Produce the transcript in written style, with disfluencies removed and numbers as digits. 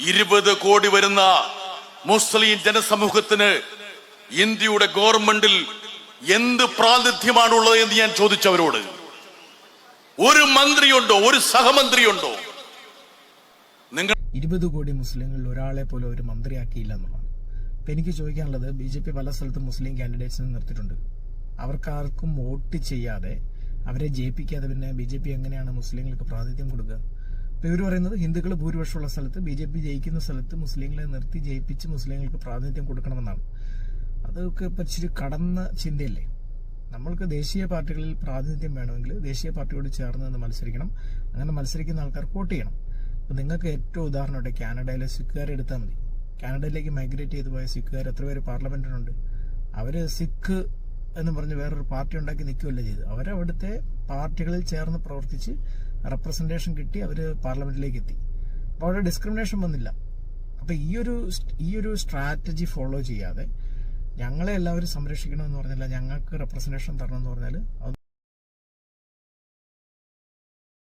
20 കോടി വരുന്ന മുസ്ലിം ജനസമൂഹത്തിന് ഇന്ത്യയുടെ ഗവൺമെന്റിൽ എന്ത് പ്രാതിനിധ്യമാണുള്ളത് എന്ന് ഞാൻ ചോദിച്ചവരോട്. ഒരു മന്ത്രിയുണ്ടോ, ഒരു സഹമന്ത്രിയുണ്ടോ? നിങ്ങൾ 20 കോടി മുസ്ലിങ്ങളിൽ ഒരാളെ പോലും ഒരു മന്ത്രിയാക്കിയില്ല എന്നുള്ളതാണ്. അപ്പൊ എനിക്ക് ചോദിക്കാനുള്ളത്, BJP പല സ്ഥലത്തും മുസ്ലിം കാൻഡിഡേറ്റ്സിനെ നിർത്തിയിട്ടുണ്ട്. അവർക്കാർക്കും വോട്ട് ചെയ്യാതെ അവരെ ജയിപ്പിക്കാതെ പിന്നെ BJP എങ്ങനെയാണ് മുസ്ലിങ്ങൾക്ക് പ്രാതിനിധ്യം കൊടുക്കുക? ഇപ്പൊ ഇവർ പറയുന്നത് ഹിന്ദുക്കൾ ഭൂരിപക്ഷമുള്ള സ്ഥലത്ത് BJP ജയിക്കുന്ന സ്ഥലത്ത് മുസ്ലിങ്ങളെ നിർത്തി ജയിപ്പിച്ച് മുസ്ലിങ്ങൾക്ക് പ്രാതിനിധ്യം കൊടുക്കണമെന്നാണ്. അതൊക്കെ ഇപ്പൊ ഇച്ചിരി കടന്ന ചിന്തയല്ലേ? നമ്മൾക്ക് ദേശീയ പാർട്ടികളിൽ പ്രാതിനിധ്യം വേണമെങ്കിൽ ദേശീയ പാർട്ടിയോട് ചേർന്ന് നിന്ന് മത്സരിക്കണം. അങ്ങനെ മത്സരിക്കുന്ന ആൾക്കാർ വോട്ട് ചെയ്യണം. അപ്പൊ നിങ്ങൾക്ക് ഏറ്റവും ഉദാഹരണമായിട്ട് കാനഡയിലെ സിഖുകാരെ എടുത്താൽ മതി. കാനഡയിലേക്ക് മൈഗ്രേറ്റ് ചെയ്തു പോയ സിഖുകാർ എത്ര പേര് പാർലമെന്റിലുണ്ട്? അവര് സിഖ് എന്ന് പറഞ്ഞ് വേറൊരു പാർട്ടി ഉണ്ടാക്കി നിൽക്കുകയല്ല ചെയ്ത്. അവരവിടുത്തെ പാർട്ടികളിൽ ചേർന്ന് പ്രവർത്തിച്ച് റെപ്രസെന്റേഷൻ കിട്ടി അവര് പാർലമെന്റിലേക്ക് എത്തി. അപ്പൊ അവിടെ ഡിസ്ക്രിമിനേഷൻ വന്നില്ല. അപ്പൊ ഈ ഒരു സ്ട്രാറ്റജി ഫോളോ ചെയ്യാതെ ഞങ്ങളെ എല്ലാവരും സംരക്ഷിക്കണമെന്ന് പറഞ്ഞാൽ, ഞങ്ങൾക്ക് റെപ്രസെന്റേഷൻ തരണമെന്ന് പറഞ്ഞാൽ